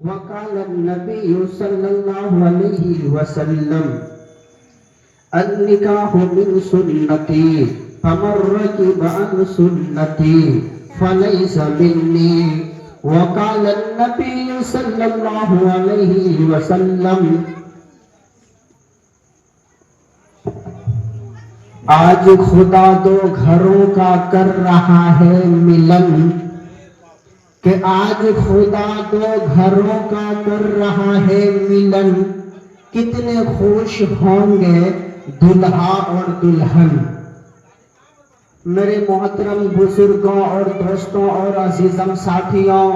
وقال النبي صلى الله عليه وسلم النکاح من سنتی فمن رغب عن سنتی فلیس منی وقال النبي صلی اللہ علیہ وسلم آج خدا دو گھروں کا کر رہا ہے ملن، کہ آج خدا دو گھروں کا کر رہا ہے ملن، کتنے خوش ہوں گے دلہا اور دلہن۔ میرے محترم بزرگوں اور دوستوں اور عزیزم ساتھیوں،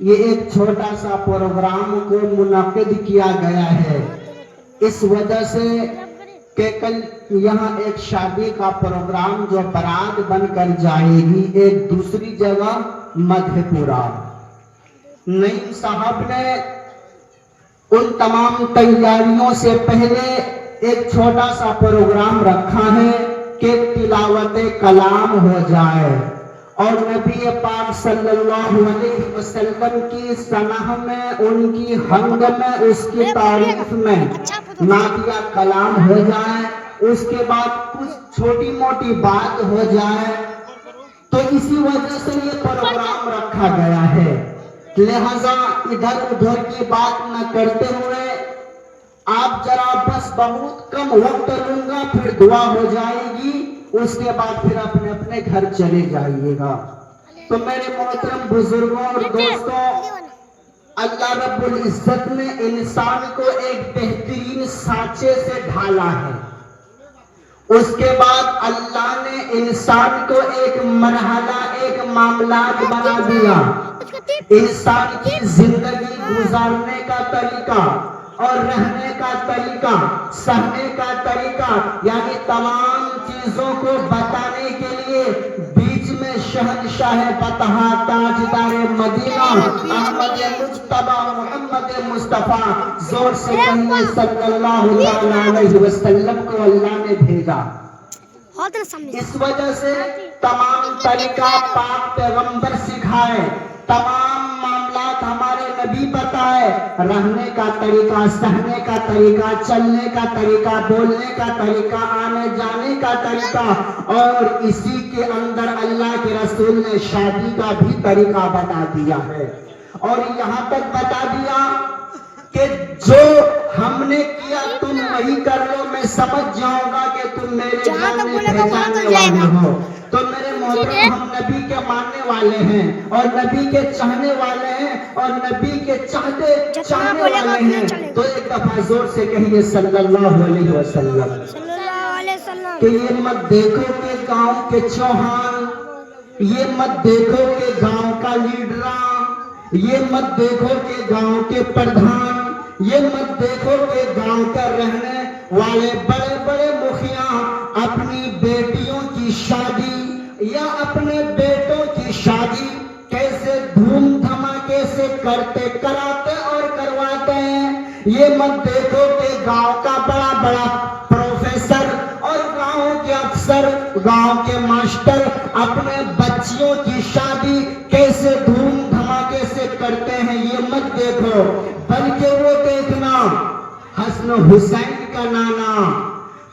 یہ ایک چھوٹا سا پروگرام کو منعقد کیا گیا ہے اس وجہ سے کہ کل یہاں ایک شادی کا پروگرام جو برات بن کر جائے گی ایک دوسری جگہ مدھے پورہ۔ نعیم صاحب نے ان تمام تیاریوں سے پہلے ایک چھوٹا سا پروگرام رکھا ہے کہ تلاوت کلام ہو جائے اور نبی پاک صلی اللہ علیہ وسلم کی ثنا میں، ان کی حمد میں، اس کی تعریف میں نعتیہ کلام ہو جائے، اس کے بعد کچھ چھوٹی موٹی بات ہو جائے۔ تو اسی وجہ سے یہ پروگرام رکھا گیا ہے، لہذا ادھر ادھر کی بات نہ کرتے ہوئے آپ ذرا بس بہت کم وقت لوں گا، پھر دعا ہو جائے گی، اس کے بعد پھر اپنے اپنے گھر چلے جائیے گا۔ تو میرے محترم بزرگوں اور دوستوں، اللہ رب العزت نے انسان کو ایک بہترین سانچے سے ڈھالا ہے، اس کے بعد اللہ نے انسان کو ایک مرحلہ، ایک معاملات بنا دیا، انسان کی زندگی گزارنے کا طریقہ اور رہنے کا طریقہ، سہنے کا طریقہ، یعنی تمام چیزوں کو بتانے کے لیے بیچ میں شہنشاہ بطحا تاجدار مدینہ احمد مجتبی محمد مصطفیٰ، زور سے کہیے صلی اللہ علیہ وسلم کو اللہ نے بھیجا۔ اس وجہ سے تمام طریقہ پاک پیغمبر سکھائے، تمام معاملات ہمارے نبی بتائے، رہنے کا طریقہ، سہنے کا طریقہ، چلنے کا طریقہ، بولنے کا طریقہ، آنے جانے کا طریقہ، اور اسی کے اندر اللہ کے رسول نے شادی کا بھی طریقہ بتا دیا ہے، اور یہاں تک بتا دیا کہ جو ہم نے کیا تم وہی کر لو، میں سمجھ جاؤں گا کہ تم میرے گھر میں پہچاننے والے ہو۔ تو میرے محترم، ہم نبی کے ماننے والے ہیں اور نبی کے چاہنے والے ہیں اور نبی کے چاہنے والے ہیں، تو ایک دفعہ زور سے کہیے صلی اللہ علیہ وسلم۔ کہ یہ مت دیکھو کہ گاؤں کے چوہان، یہ مت دیکھو کہ گاؤں کا لیڈراں، یہ مت دیکھو کہ گاؤں کے پردھان، یہ مت دیکھو کہ گاؤں کا رہنے والے بڑے بڑے مکھیاں اپنی بیٹیوں کی شادی یا اپنے بیٹوں کی شادی کیسے دھوم دھماکے سے کراتے اور کرواتے ہیں۔ یہ مت دیکھو کہ گاؤں کا بڑا بڑا پروفیسر اور گاؤں کے افسر، گاؤں کے ماسٹر اپنے بچیوں کی شادی کیسے دھوم دھماکے سے کرتے ہیں، یہ مت دیکھو، بلکہ وہ دیکھنا حسن حسین کا نانا،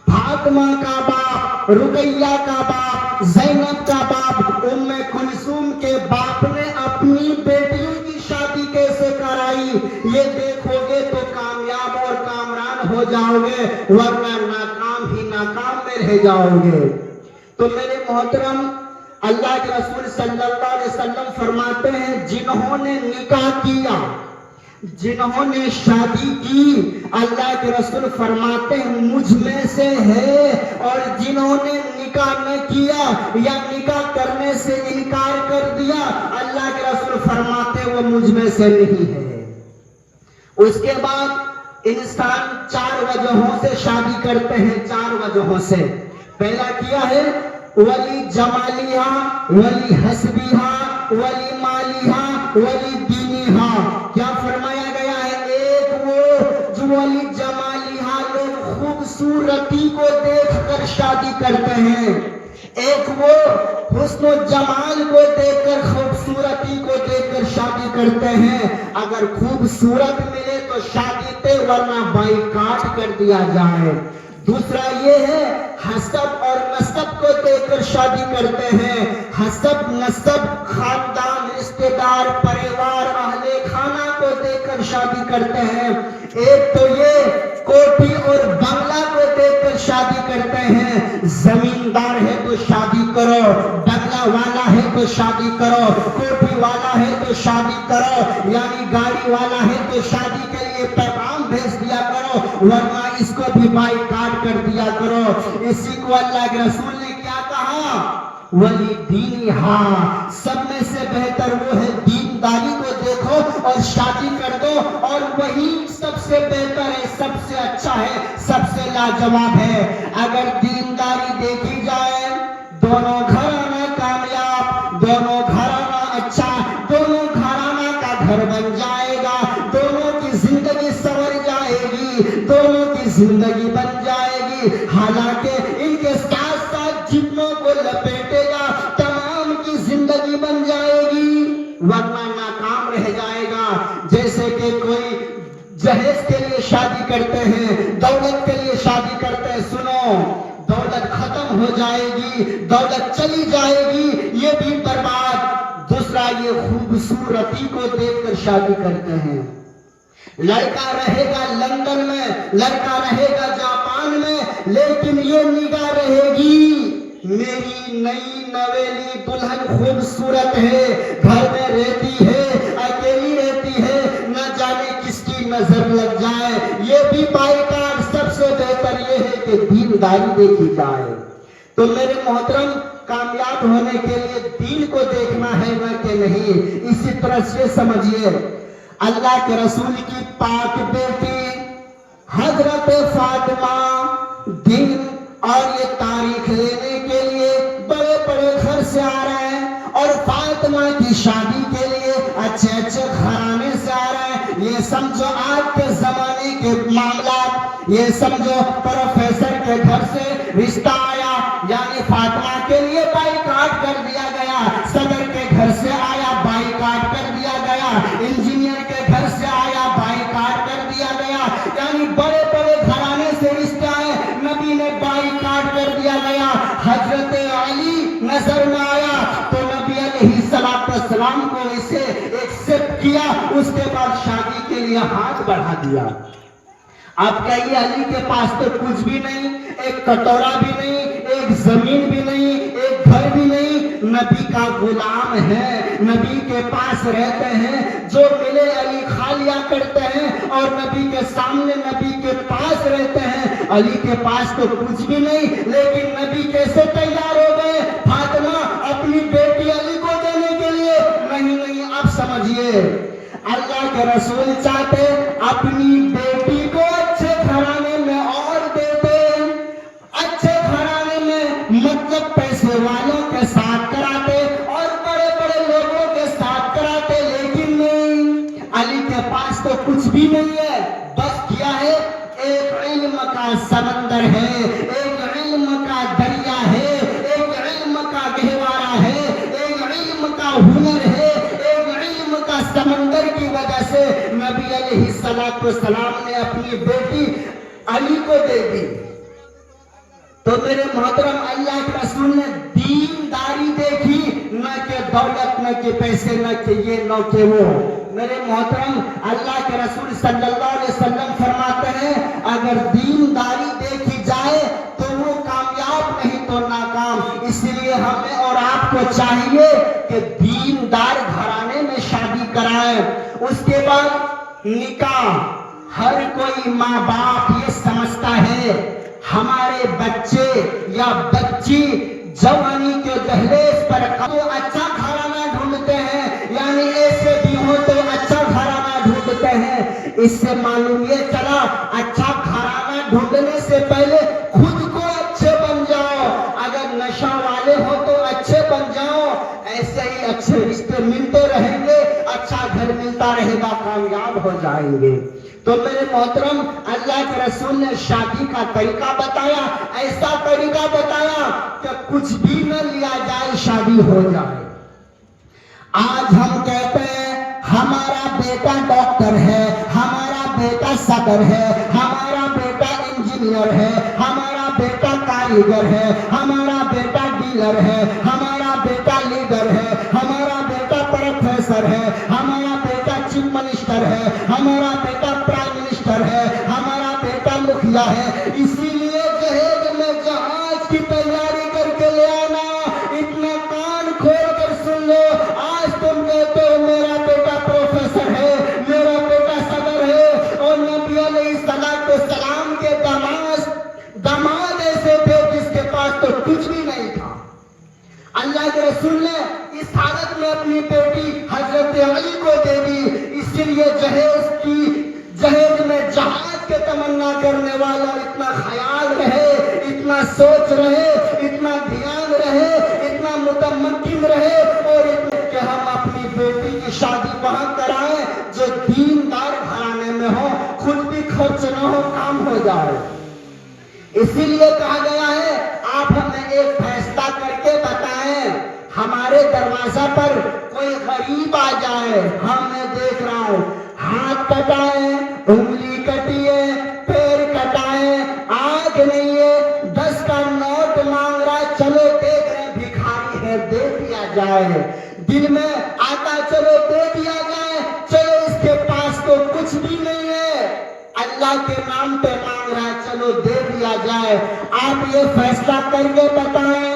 فاطمہ کا باپ، رقیہ کا باپ، زینب کا باپ، ام کلثوم کے باپ نے اپنی بیٹیوں کی شادی کیسے کرائی، یہ دیکھو گے تو کامیاب اور کامران ہو جاؤ گے، ورنہ ناکام ہی ناکام میں رہ جاؤ گے۔ تو میرے محترم، اللہ کے رسول صلی اللہ علیہ وسلم فرماتے ہیں جنہوں نے نکاح کیا، جنہوں نے شادی کی، اللہ کے رسول فرماتے ہیں مجھ میں سے ہے، اور جنہوں نے نکاح نہ کیا یا نکاح کرنے سے انکار کر دیا، اللہ کے رسول فرماتے ہیں وہ مجھ میں سے نہیں ہے۔ اس کے بعد انسان 4 وجہوں سے شادی کرتے ہیں، 4 وجہوں سے۔ پہلا کیا ہے ولی جمالیہا، ولی حسبیہا، ولی مالیہا، ولی دینیہا۔ کیا فرمایا گیا ہے؟ ایک وہ جو ولی جمالیہا، لوگ خوبصورتی کو دیکھ کر شادی کرتے ہیں، ایک وہ حسن و جمال کو دیکھ کر خوبصورتی کو دیکھ کر شادی کرتے ہیں، اگر خوبصورت ملے تو شادی پہ ورنہ بائیکاٹ کر دیا جائے۔ دوسرا یہ ہے حسب اور نسب کو دیکھ کر شادی کرتے ہیں، حسب نسب خاندان رشتہ دار پریوار اہل خانہ کو دیکھ کر شادی کرتے ہیں۔ ایک تو یہ کوٹھی اور بنگلہ کو دیکھ کر شادی کرتے ہیں، زمیندار ہے تو شادی کرو، بنگلہ والا ہے تو شادی کرو، کوٹھی والا ہے تو شادی کرو، یعنی گاڑی والا ہے تو شادی کے لیے پیغام بھیج دیا کرو، ورنہ اس کو بھی بائیکاٹ کر دیا کرو۔ اسی کو اللہ کے رسول نے کیا کہا؟ ولی دینی، ہاں سب میں سے بہتر وہ ہے دینداری کو دیکھو اور شادی کر دو، اور وہی سب سے بہتر ہے، سب سے اچھا ہے، سب سے لاجواب ہے۔ اگر دینداری دیکھی جائے، دونوں گھرانہ کامیاب، دونوں گھرانہ اچھا، دونوں گھرانہ کا گھر بن جائے گا، دونوں کی زندگی سنور جائے گی، دونوں کی زندگی بن جائے گی۔ حالانکہ ان کے ساتھ ساتھ جتنوں کو لپیٹے گا تمام کی زندگی بن جائے گی، ورنہ ناکام رہ جائے گا۔ جیسے کہ کوئی جہیز کے لیے شادی کرتے ہیں، دولت کے لیے شادی کرتے ہیں، سنو دولت ختم ہو جائے گی، دولت چلی جائے گی، یہ بھی برباد۔ دوسرا یہ خوبصورتی کو دیکھ کر شادی کرتے ہیں، لڑکا رہے گا لندن میں، لڑکا رہے گا جاپان میں، لیکن یہ نگاہ رہے گی میری نئی نویلی دلہن خوبصورت ہے، گھر میں رہتی ہے، اکیلی رہتی ہے، نہ جانے کس کی نظر لگ جائے۔ یہ بھی بائیکاٹ۔ سب سے بہتر یہ ہے کہ دینداری دیکھی جائے۔ تو میرے محترم، کامیاب ہونے کے لیے دین کو دیکھنا ہے نہ کہ نہیں۔ اسی طرح سے سمجھیے اللہ کے رسول کی پاک بیٹی حضرت فاطمہ دین اور یہ تاریخ لینے کے لیے بڑے بڑے گھر سے آ رہے ہیں، اور فاطمہ کی شادی کے لیے اچھے اچھے گھرانے سے آ رہے ہیں۔ یہ سمجھو آج کے زمانے کے معاملات، یہ سمجھو پروفیسر کے گھر سے رشتہ آیا، یعنی فاطمہ کے لیے بائیکاٹ کر دیا گیا، صدر کے گھر سے آیا بائیکاٹ کر دیا گیا، انجینئر کے گھر سے آیا بائیکاٹ کر دیا گیا، یعنی بڑے بڑے گھرانے سے رشتے آئے، نبی نے بائیکاٹ کر دیا گیا۔ حضرت علی نظر میں آیا تو نبی علیہ السلام کو اسے ایکسپٹ کیا، اس کے بعد شادی کے لیے ہاتھ بڑھا دیا۔ اب کہیے علی کے پاس تو کچھ بھی نہیں، ایک کٹورا بھی نہیں، ایک زمین بھی نہیں، ایک گھر بھی نہیں، نبی کا غلام ہے، نبی کے پاس رہتے ہیں، جو ملے علی کھا لیا کرتے ہیں، اور نبی کے سامنے نبی کے پاس رہتے ہیں۔ علی کے پاس تو کچھ بھی نہیں، لیکن نبی کیسے تیار ہو گئے فاطمہ اپنی بیٹی علی کو دینے کے لیے؟ نہیں، اب سمجھیے اللہ کے رسول چاہتے اپنی بیٹی کو اچھے گھرانے میں اور دیتے، اچھے گھرانے میں مطلب پیسے والوں کے ساتھ کراتے اور بڑے بڑے لوگوں کے ساتھ کراتے، لیکن نہیں، علی کے پاس تو کچھ بھی نہیں ہے، بس کیا ہے؟ ایک علم کا سمندر ہے، ایک علم کا دریا ہے، ایک علم کا گہوارہ ہے، ایک علم کا ہنر ہے، ایک علم کا سمندر کی وجہ سے نبی علیہ السلام نے اپنی بیٹی علی کو دے دی۔ تو میرے محترم، اللہ کے رسول نے دینداری دیکھی، نہ کہ دولت، نہ کہ پیسے، نہ کہ یہ، نہ کہ وہ۔ میرے محترم، اللہ کے رسول صلی اللہ علیہ وسلم فرماتے ہیں اگر دینداری دیکھی جائے تو وہ کامیاب نہیں تو ناکام۔ اس لیے ہمیں اور آپ کو چاہیے کہ دیندار گھرانے میں شادی کرائیں۔ اس کے بعد نکاح۔ ہر کوئی ماں باپ یہ سمجھتا ہے ہمارے بچے یا بچی جوانی کے دہلیز پر اچھا گھرانہ ڈھونڈتے ہیں، یعنی ایسے بھی ہو تو اچھا گھرانہ ڈھونڈتے ہیں۔ اس سے معلوم یہ چلا اچھا گھرانہ ڈھونڈنے سے پہلے خود کو اچھے بن جاؤ، اگر نشہ والے ہو تو اچھے بن جاؤ، ایسے ہی اچھے رشتے ملتے رہیں گے، اچھا گھر ملتا رہے گا، کامیاب ہو جائیں گے۔ تو میرے محترم، اللہ کے رسول نے شادی کا طریقہ بتایا، ایسا طریقہ بتایا کہ کچھ بھی نہ لیا جائے، شادی ہو جائے۔ آج ہم کہتے ہیں ہمارا بیٹا ڈاکٹر ہے، ہمارا بیٹا صدر ہے، ہمارا بیٹا انجینئر ہے، ہمارا بیٹا کاریگر ہے، ہمارا بیٹا ڈیلر ہے، ہمارا بیٹا لیڈر ہے، ہمارا بیٹا پروفیسر ہے، ہمارا بیٹا چیف منسٹر ہے، ہمارا بیٹا پرائم منسٹر ہے، ہمارا بیٹا مکھیا ہے۔ اسی لیے جہیز میں جہاز کی تیاری کر کے لے آنا۔ اتنا کان کھول کر سن لو، آج تم کہتے ہو میرا بیٹا پروفیسر ہے، میرا بیٹا صدر ہے، اور نبی علیہ السلام کے داماد ایسے تھے جس کے پاس تو کچھ بھی نہیں تھا۔ اللہ کے رسول نے اس حالت میں اپنی بیٹی حضرت علی کو دے دی۔ اسی لیے جہیز میں جہاز کے تمنا کرنے والا اتنا خیال رہے، اتنا سوچ رہے، اتنا دھیان رہے، اتنا متمکن رہے، اور کہ ہم اپنی بیٹی کی شادی وہاں کرائیں جو دیندار گھرانے میں ہو، خود بھی خرچ نہ ہو، کام ہو جائے۔ اسی لیے کہا گیا ہے آپ ہمیں ایک فیصلہ کر کے بتائیں، ہمارے دروازہ پر کوئی غریب آ جائے، ہم میں دیکھ رہا ہوں ہاتھ کٹائیں، انگلی کٹی ہے، پیر کٹائیں، آنکھ نہیں ہے، 10 کا نوٹ مانگ رہا ہے، چلو دیکھ رہے بھکاری ہے، دے دیا جائے۔ دل میں آتا چلو دے دیا جائے، چلو اس کے پاس تو کچھ بھی نہیں ہے، اللہ کے نام پہ مانگ رہا ہے، چلو دے دیا جائے۔ آپ یہ فیصلہ کر کے بتائیں،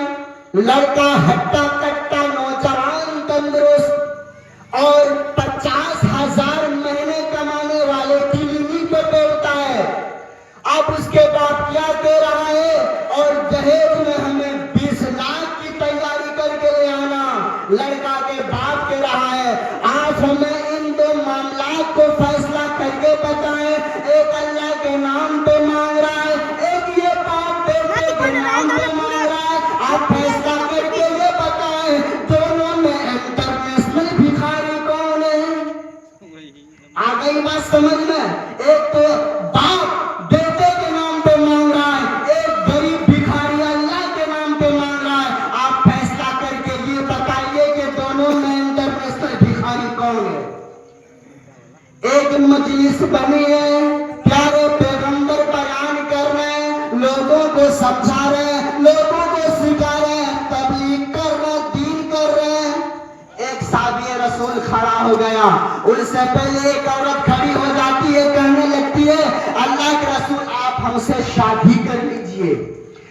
لڑکا ہٹا کٹا نوجوان تندرست اور 50,000 مہینے کمانے والے دلی پہ بیٹھتا ہے، اب اس کے باپ کیا کہہ رہا ہے، اور جہیز میں ہمیں 20 لاکھ کی تیاری کر کے لے آنا، لڑکا کے باپ کہہ رہا ہے۔ آپ ہمیں ان دو معاملات کو فیصلہ کر کے بتائیں، ایک اللہ کے نام پہ مانگ رہا ہے، ایک یہ باپ بیٹے کے نام پہ مانگ رہا ہے، آپ فیصلہ کر کے یہ بتائیں دونوں میں انٹرنیشنل بھکاری کون ہے؟ آ گئی بات سمجھ میں؟ ایک تو باپ بیٹے کے نام پہ مانگ رہا ہے، ایک غریب بھکاری اللہ کے نام پہ مانگ رہا ہے، آپ فیصلہ کر کے یہ بتائیے کہ دونوں میں انٹرنیشنل بھکاری کون ہے؟ ایک مجلس بنی ہے، پیارے پیغمبر بیان کر رہے ہیں، لوگوں کو سمجھا رہے ہیں، لوگوں کو سکھا رہے ہیں، تبلیغ کر رہے ہیں، دین کر رہے ہیں۔ ایک صحابی رسول کھڑا ہو گیا، ان سے پہلے ایک عورت کھڑی ہو جاتی ہے، کہنے لگتی ہے اللہ کے رسول آپ ہم سے شادی کر لیجئے۔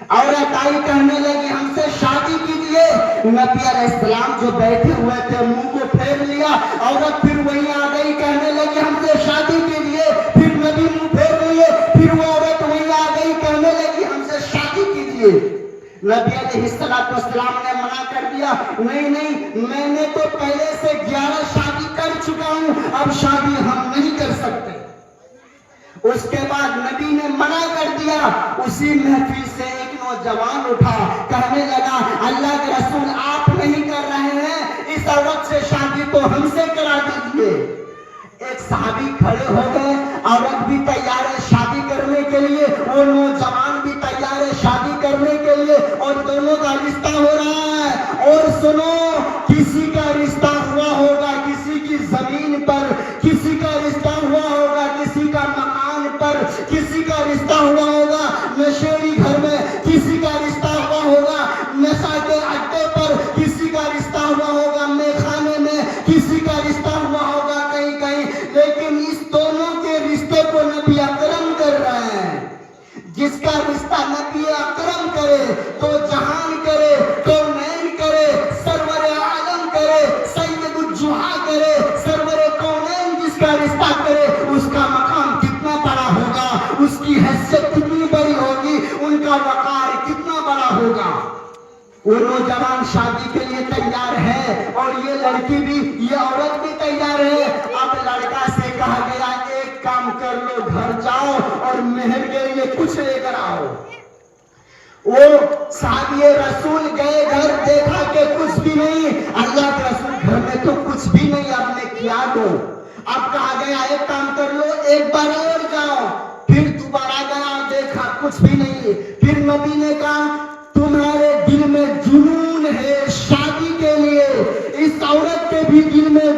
عورت آئی کہنے لگی ہم سے شادی کیجئے۔ نبی علیہ السلام جو بیٹھے ہوئے تھے منہ کو پھیر لیا، عورت پھر وہیں آ گئی کہنے لگی ہم سے شادی کیجئے، پھر نبی منہ پھیر لیے، پھر وہ عورت وہیں آ گئی کہنے لگی ہم سے شادی کیجئے۔ نبی علیہ السلام نے منع کر دیا، نہیں میں نے تو پہلے سے 11 شادی کر چکا ہوں، اب شادی ہم نہیں کر سکتے۔ اس کے بعد نبی نے منع کر دیا۔ اسی محفل سے ایک نوجوان اٹھا، کہنے لگا اللہ کے رسول آپ نہیں کر رہے ہیں، اس عورت سے شادی تو ہم سے کرا دیجئے۔ ایک صحابی کھڑے ہو گئے، عورت بھی تیار ہے شادی کرنے کے لیے، وہ نوجوان بھی تیار ہے شادی کرنے کے لیے، اور دونوں کا رشتہ ہو رہا ہے۔ اور سنو، کسی کا رشتہ ہوا ہوگا کسی کی زمین پر، کسی کا رشتہ ہوا ہوگا کسی کا مکان پر، کسی کا رشتہ ہوا ہوگا نشیڑی گھر میں، کسی کا رشتہ ہوا ہوگا نشہ کے اڈے پر، کسی کا رشتہ ہوا ہوگا میخانے میں، کسی کا رشتہ ہوا ہوگا کہیں کہیں، لیکن اس دونوں کے رشتے کو نبی اکرم کر رہے ہیں۔ جس کا رشتہ نبی اکرم کرے تو جہان کرے، کونین کرے، سرور عالم کرے، سید الجہا کرے، سرور کونین جس کا رشتہ کرے، اس کا مقام کتنا بڑا ہوگا، اس کی حیثیت کتنی بڑی ہوگی، ان کا وقار کتنا بڑا ہوگا۔ وہ نوجوان شادی کے لیے تیار ہے، اور یہ لڑکی بھی، یہ عورت بھی تیار ہے۔ اب لڑکا سے کہا گیا ایک کام کر لو، گھر جاؤ اور مہر کے لیے کچھ لے کر آؤ۔ وہ صحابی رسول گئے گھر، دیکھا کہ کچھ بھی نہیں، اللہ کے رسول گھر میں تو کچھ بھی نہیں، اب میں کیا دوں؟ اب کہا گیا ایک کام کر لو، ایک بار اور جاؤ۔ پھر دوبارہ گیا، دیکھا کچھ بھی نہیں۔ پھر نبی نے کہا تمہارے دل میں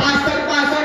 62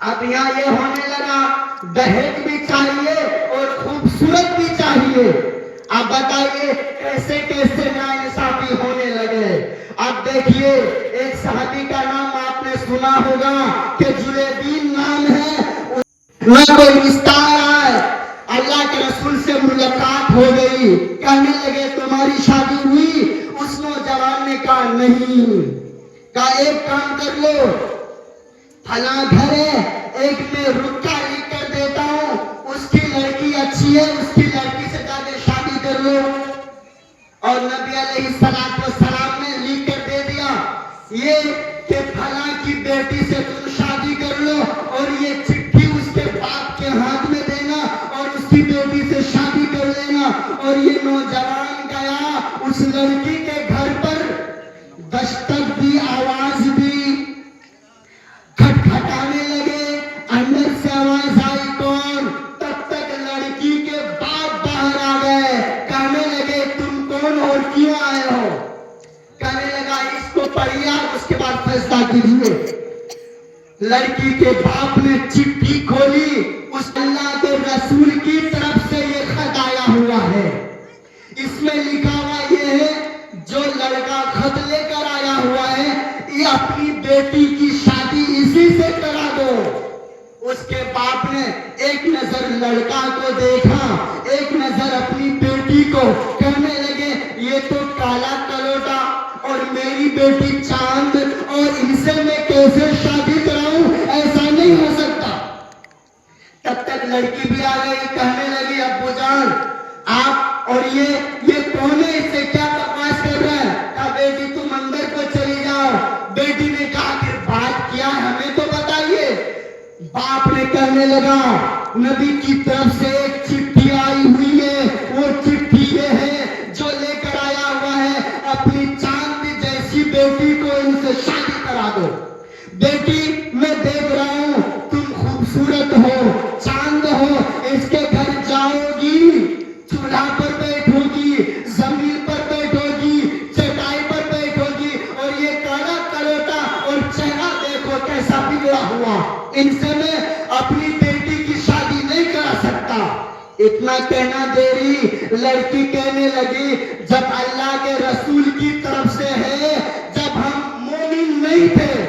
اب یہاں یہ ہونے لگا دہیج بھی چاہیے اور خوبصورت بھی چاہیے. اب بتائیے کیسے کیسے ناانصافی ہونے لگے. اب دیکھیے ایک صحابی کا نام آپ نے سنا ہوگا کہ جلیبین نام ہے. نہ کوئی رشتہ آئے, اللہ کے رسول سے ملاقات ہو گئی, کہنے لگے تمہاری شادی ہوئی؟ اس نوجوان نے کہا نہیں. کہا ایک کام کر لو, فلاں گھر ہے, ایک میں رکا لکھ کر دیتا ہوں, اس کی لڑکی اچھی ہے, اس کی لڑکی سے جا کے شادی کر لو. اور نبی علیہ السلام نے لکھ کر دے دیا یہ کہ فلاں کی بیٹی سے تم شادی کر لو, اور یہ چٹھی اس کے باپ کے ہاتھ میں دینا اور اس کی بیٹی سے شادی کر لینا. اور یہ نوجوان گیا اس لڑکی کے گھر پر, دستک دی, آواز دی, کھٹکھٹانے لگے, اندر سے آواز آئی کون؟ تب تک لڑکی کے باپ باہر آ گئے, کہنے لگے تم کون اور کیوں آئے ہو؟ کہنے لگا اس کو پڑھیا, اس کے بعد فیصلہ کیجیے. لڑکی کے باپ نے چٹھی کھولی, اس اللہ کے رسول کی طرف سے یہ خط آیا ہوا ہے. اس میں لکھا ہوا یہ ہے جو لڑکا خط لے کر آیا ہوا ہے یہ اپنی بیٹی کی شادی اسی سے کرا دو. اس کے باپ نے ایک نظر لڑکا کو دیکھا, ایک نظر اپنی بیٹی کو, کہنے لگے یہ تو کالا کلوٹا اور میری بیٹی چاند, اور ان سے میں کیسے شادی کراؤں؟ ایسا نہیں ہو سکتا. تب تک لڑکی بھی آ گئی, کہنے لگی ابو جان آپ, اور یہ کون ہے, اس سے کیا بکواس کر رہا ہے؟ کہا بیٹی تم اندر کو چلی جاؤ. بیٹی نے کہا کہ بات کیا ہے ہمیں تو بتائیے. باپ نے کہنے لگا نبی کی طرف سے ایک چٹھی آئی ہوئی ہے, وہ چٹھی یہ ہے جو لے کر آیا ہوا ہے اپنی چاند جیسی بیٹی کو ان سے شادی کرا دو. بیٹی میں دیکھ رہا ہوں تم خوبصورت ہو, چاند ہو, اس کے گھر جاؤ گی, چولہا پر بیٹھو گی, زمین پر بیٹھو گی, چٹائی پر بیٹھو گی, اور یہ کالا کلوٹا اور چہرہ دیکھو کیسا بگڑا ہوا, ان سے میں اپنی بیٹی کی شادی نہیں کرا سکتا. اتنا کہنا دیری, لڑکی کہنے لگی جب اللہ کے رسول کی طرف سے ہے, جب ہم مومن نہیں تھے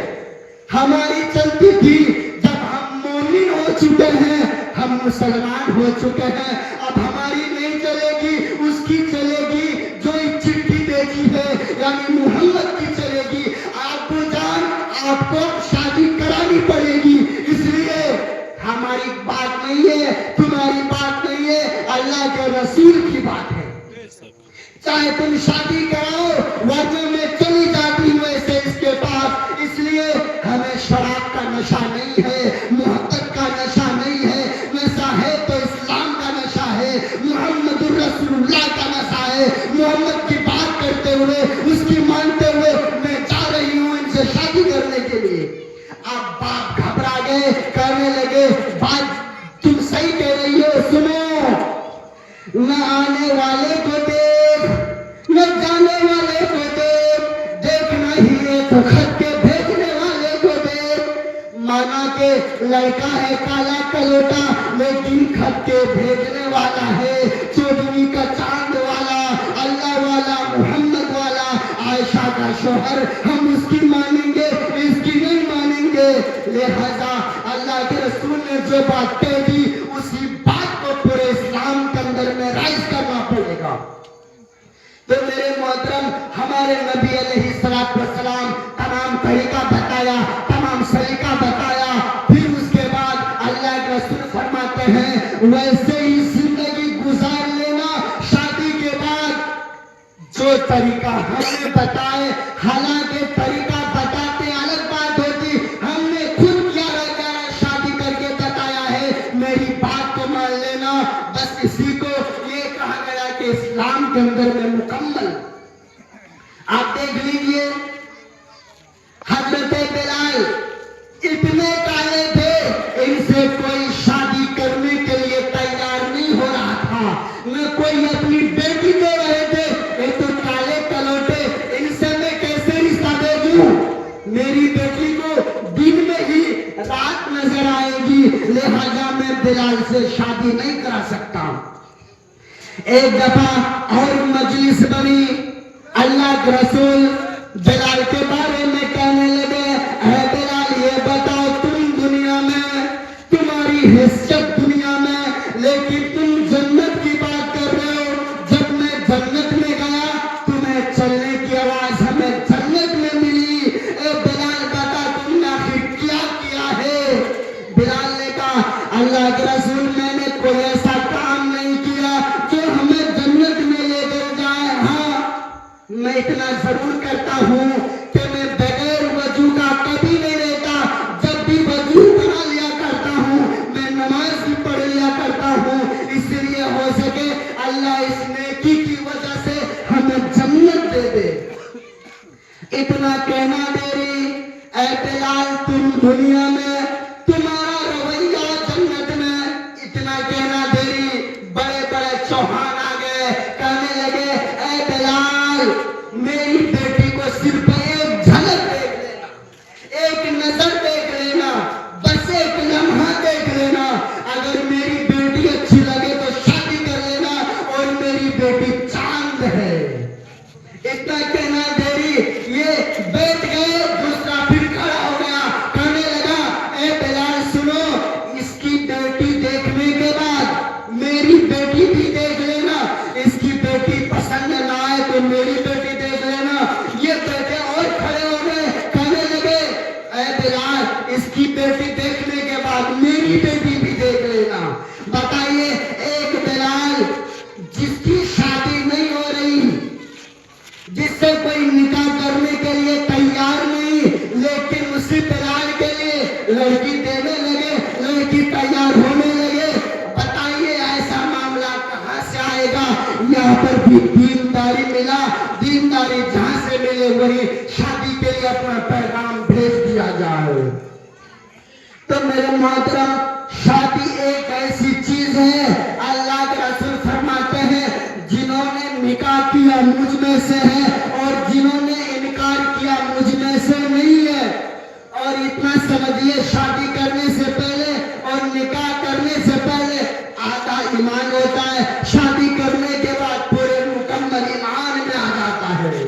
ہماری چلتی تھی, جب ہم مومن ہو چکے ہیں, ہم مسلمان ہو چکے ہیں, اب ہماری نہیں چلے گی, اس کی چلے گی جو ایک چٹھی دیکھی ہے یعنی محمد کی چلے گی. آپ کو جان آپ کو شادی کرانی پڑے گی, اس لیے ہماری بات نہیں ہے, تمہاری بات نہیں ہے, اللہ کے رسول کی بات ہے. چاہے تم شادی کراؤ ورنہ میں چلی جاتی ہوں ایسے اس کے پاس. اس لیے ہمیں شراب کا نشہ نہیں ہے, محبت کا نشہ نہیں ہے, نشہ ہے تو اسلام کا نشہ ہے, محمد الرسول اللہ کا نشہ ہے. محمد کی بات کرتے ہوئے, اس کی مانتے ہوئے میں جا رہی ہوں ان سے شادی کرنے کے لیے. اب باپ گھبرا گئے, کہنے لگے بات تم صحیح کہہ رہی ہو, سنو, نہ آنے والے کو دیکھ نہ جانے والے کو دیکھ, دیکھنا ہی ہے تو خط کے بھیجنے والے کو دیکھ. مانا کہ لڑکا ہے کالا کلوٹا لیکن خط کے بھیجنے والا ہے, چودھری کا چاند والا, اللہ والا, محمد والا, عائشہ کا شوہر. ہم اس کی مانیں گے, اس کی نہیں مانیں گے. لہذا اللہ کے رسول نے جو بات کہہ دی اسی بات کو پورے اسلام کے اندر میں رائز کرنا پڑے گا. تو میرے محترم ہمارے نبی علیہ السلام تمام طریقہ بتایا, تمام سلیقہ بتایا, پھر اس کے بعد اللہ کے رسول فرماتے ہیں ویسے ہی زندگی گزار لینا شادی کے بعد. جو طریقہ ہم نے بتائے, حالانکہ طریقہ بتاتے الگ بات ہوتی, ہم نے خود 11 شادی کر کے بتایا ہے, میری بات کو مان لینا. بس اسی کو یہ کہا گیا کہ اسلام کے اندر میں مکمل. آپ دیکھ لیجئے حضرت بلال اتنے کالے تھے, ان سے کوئی شادی کرنے کے لیے تیار نہیں ہو رہا تھا, نہ کوئی اپنی بیٹی دے رہے تھے. یہ تو کالے کلوٹے, ان سے میں کیسے رشتہ دے دوں؟ میری بیٹی کو دن میں ہی رات نظر آئے بلال سے شادی نہیں کرا سکتا. ایک دفعہ اور مجلس بنی, اللہ کے رسول بلال کے بارے میں کہنے لگے, اے بلال یہ بتاؤ تم دنیا میں, تمہاری حیثیت دنیا میں, لیکن تم جنت کی بات کر رہے ہو. جب میں جنت میں گیا تمہیں چلنے کی آواز ہمیں جنت میں ملی. اے بلال بتا تم نے آخر کیا ہے؟ بلال نے کہا, اللہ کے رسول میں نے کوئی ایسا کام نہیں کیا جو ہمیں جنت میں لے کر جائے. ہاں میں اتنا ضرور کرتا ہوں کہ میں بغیر وضو کا کبھی نہیں رہتا. جب بھی وضو کرا لیا کرتا ہوں, میں نماز بھی پڑھ لیا کرتا ہوں, اس لیے ہو سکے اللہ اس نیکی کی وجہ سے ہمیں جنت دے دے. اتنا کہنا میری, اے بلال تم دنیا میں, تمہارا رویہ جنت میں. اتنا کہنا میری, بڑے بڑے چوہان آ گئے, کہنے لگے اے بلال میری بیٹی کو صرف ایک جھلک دیکھ لینا, ایک نظر دیکھ لینا, بس ایک لمحہ دیکھ لینا. اگر میری بیٹی اچھی لگے تو شادی کر لینا, اور میری بیٹی چاند ہے. اتنا کہنا دیری, یہ بیٹھ گئے, دوسرا پھر کھڑا ہو گیا, کہنے لگا اے بلال سنو, اس کی بیٹی دیکھنے کے بعد میری بیٹی بھی دیکھ لینا, اس کی بیٹی پسند نہ آئے تو میری بیٹی دیکھ لینا. یہ بیٹے اور کھڑے ہو گئے, کہنے لگے اے بلال اس کی بیٹی دیکھنے کے بعد میری بیٹی بھی دیکھ لینا. بتائیے ایک بلال جس کی شادی نہیں ہو رہی, جس سے کوئی نکاح کرنے کے لیے تیار نہیں, لیکن اسی بلال کے لیے لڑکی دینے لگے, لڑکی تیار ہونے لگے. بتائیے ایسا معاملہ کہاں سے آئے گا؟ یہاں پر بھی دینداری ملا, دینداری جہاں سے ملے وہی شادی کے لیے اپنا پیغام بھیج دیا جائے. تو میرے محترم, شادی ایک ایسی چیز ہے, اللہ کے رسول فرماتے ہیں جنہوں نے نکاح کیا مجھ میں سے ہے, اور جنہوں نے انکار کیا مجھ میں سے نہیں ہے. اور اتنا سمجھیے, شادی کرنے سے پہلے اور نکاح کرنے سے پہلے آدھا ایمان ہوتا ہے, شادی کرنے کے بعد پورے مکمل ایمان میں آ جاتا ہے.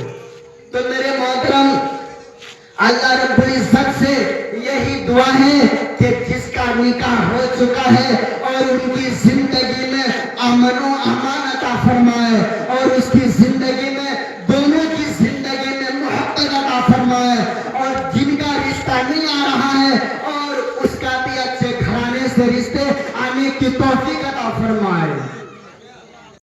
تو میرے محترم, اللہ رب العزت سے یہی دعا ہے کہ جس کا نکاح ہو چکا ہے اور ان کی زندگی میں امن و امان عطا فرمائے, اور اس کی زندگی میں دونوں کی زندگی میں محبت عطا فرمائے, اور جن کا رشتہ نہیں آ رہا ہے اور اس کا بھی اچھے گھرانے سے رشتے آنے کی توفیق عطا فرمائے.